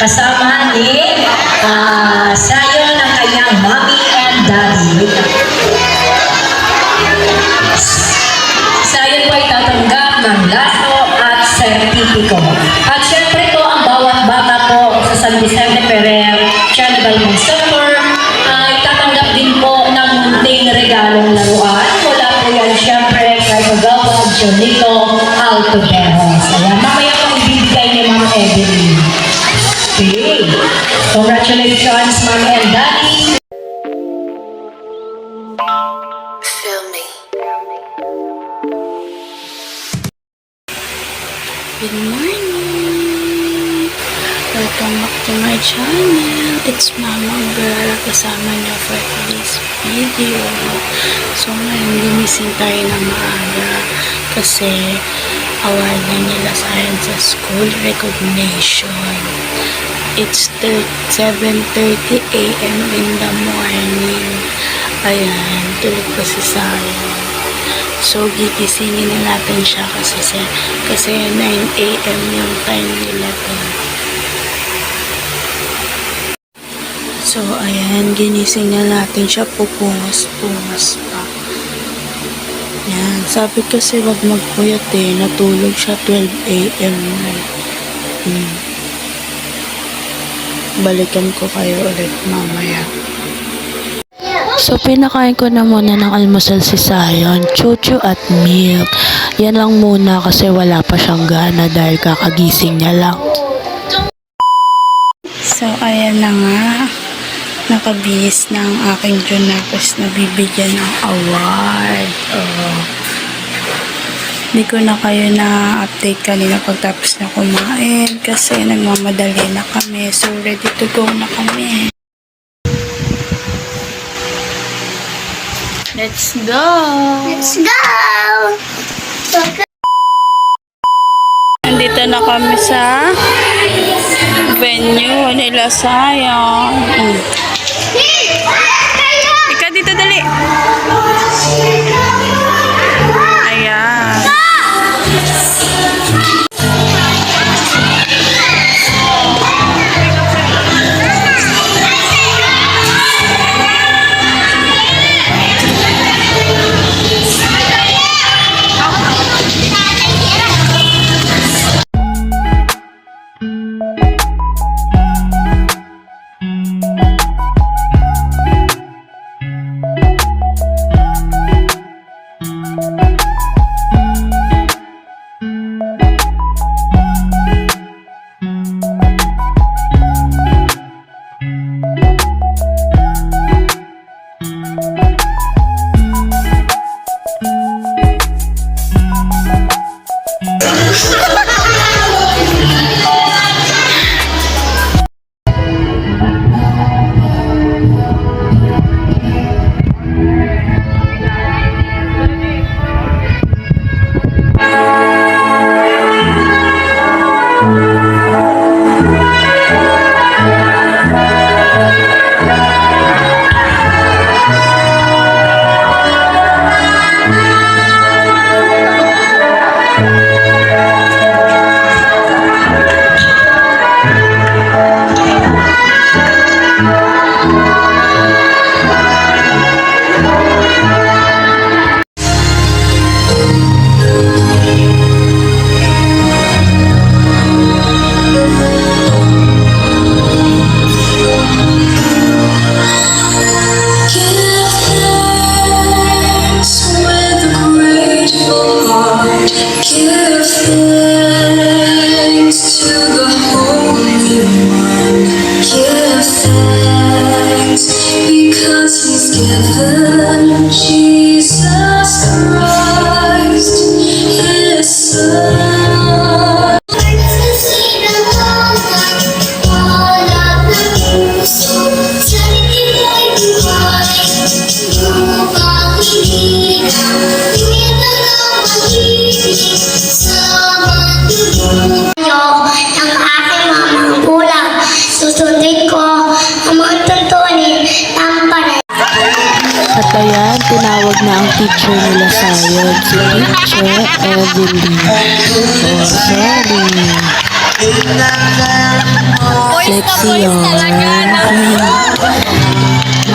kasama ni Sayon ng kanyang mommy and daddy. Sayon po ay tatanggap ng laso at sertipiko. At syempre po, ang bawat bata po sa San Vicente Ferrer Charitable Center ay tatanggap din po ng munting regalong laruan. Mula po yan syempre kay Kagawad Jonito Altoteros. Ayan, mamaya pong ibigay ni Ma'am Evelyn. Okay. Congratulations, Mommy and Daddy. Feel me. Good morning! Welcome back to my channel. It's Mama Girl. Kasama niyo for today's video. So ngayon gumising tayo ng maaga kasi award na nila sa akin sa school recognition. It's 7:30 AM in the morning. Ayan, tulog pa si Sayon. So, gigisingin na natin siya kasi 9 AM yung time nila to. So, ayan, ginising na natin siya, pupungas pa. Yan, sabi kasi wag magpuyat natulog siya 12 AM na. Balikan ko kayo ulit mamaya. So, pinakain ko na muna ng almusal si Sayon, chuchu at milk. Yan lang muna kasi wala pa siyang gana dahil kakagising niya lang. So, ayan na nga. Nakabihis na ang aking Junapos na bibigyan ng award. Hindi ko na kayo na-update kanina pagtapos na kumain kasi nagmamadali na kami. So, ready to go na kami. Let's go! Let's go! Nandito na kami sa venue nila Sayon. Ika dito dali. Ayan. At ayan, tinawag na ang teacher nila Sayon, si Teacher Evelyn. Oh, sorry. Sexy yun.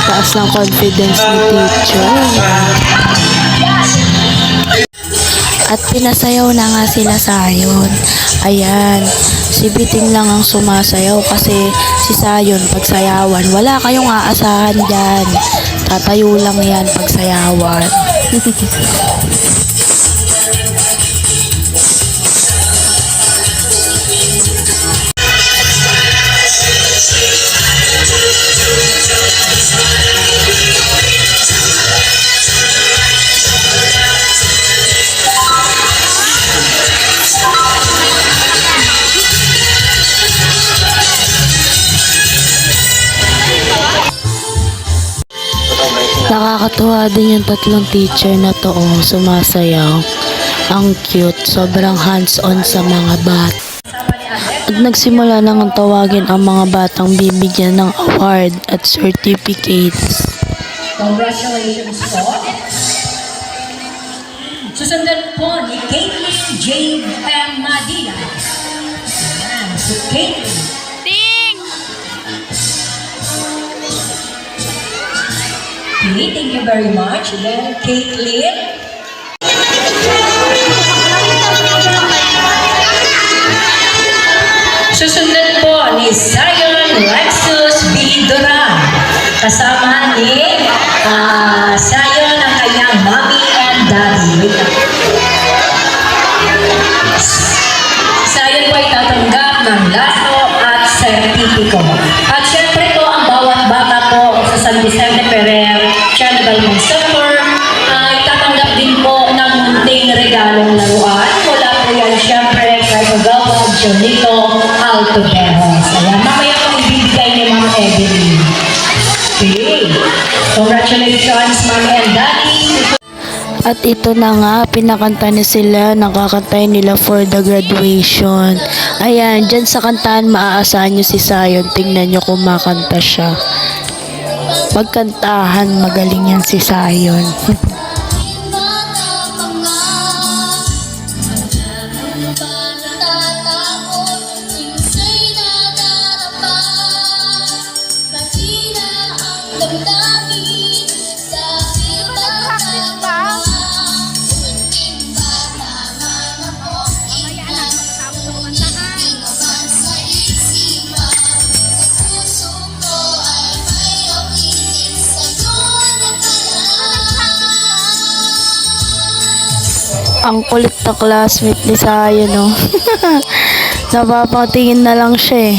Taas ng confidence ni teacher. At pinasayaw na nga sila Sayon. Ayan, si Biting lang ang sumasayaw kasi si Sayon pagsayawan. Wala kayong aasahan dyan. Tatayo lang yan pagsayawan. Nakakatuwa din yung tatlong teacher na to, sumasayaw. Ang cute, sobrang hands-on sa mga bata. At nagsimula nang tawagin ang mga batang bibigyan ng award at certificates. Congratulations po. Susundan po ni Caitlin Jade M. Madina. Ayan, si Caitlin. Okay, thank you very much. Then, Caitlin. Susundan po ni Zion Lexus B. Duran. Kasama ni Zion ang kanyang mommy and daddy. Wait lang. Zion po ay tatanggap ng laso at sertipiko. At syempre po, ang bawat bata po sa San Vicente Ferrer Charitable Center ay tatanggap din po ng munting regalong laruan. Mula po yan syempre kay Kagawad Jonito Altoperos. Ayan, mamaya po ibibigay ni Ma'am Evelyn. Okay. Congratulations, Mommy and Daddy. At ito na nga, pinakanta na sila, nakakantay nila for the graduation. Ayan, dyan sa kantahan maaasahan nyo si Sayon. Tingnan nyo kung makanta siya. Pagkantahan, magaling yan si Sayon. Ang kulit na classmate ni Sayon, no? Napapatingin na lang siya eh.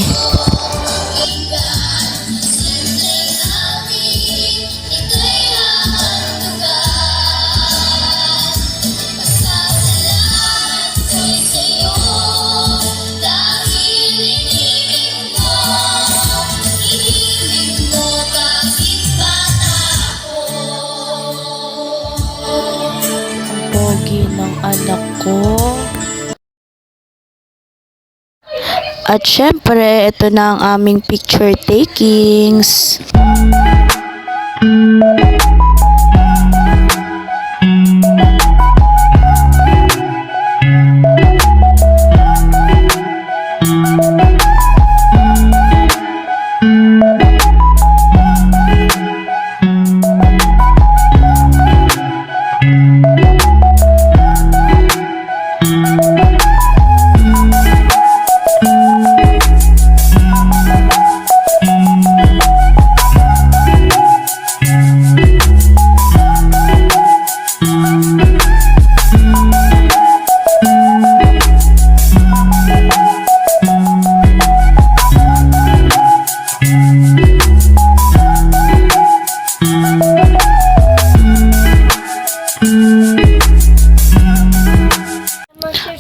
Pogi ng anak ko. At syempre, ito na ang aming picture takings.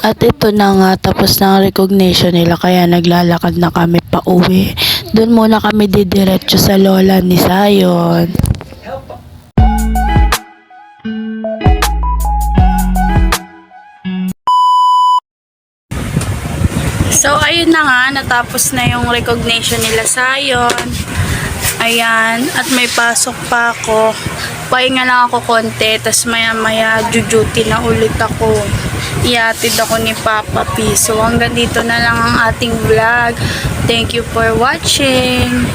At ito na nga, tapos na ang recognition nila, kaya naglalakad na kami pa uwi. Doon muna kami didiretso sa lola ni Sayon. So ayun na nga, natapos na yung recognition nila Sayon. Ayan, at may pasok pa ako. Pahinga lang ako konti, tas maya maya duty na ulit ako. iatid ako ni Papa P. So hanggang dito na lang ang ating vlog. Thank you for watching.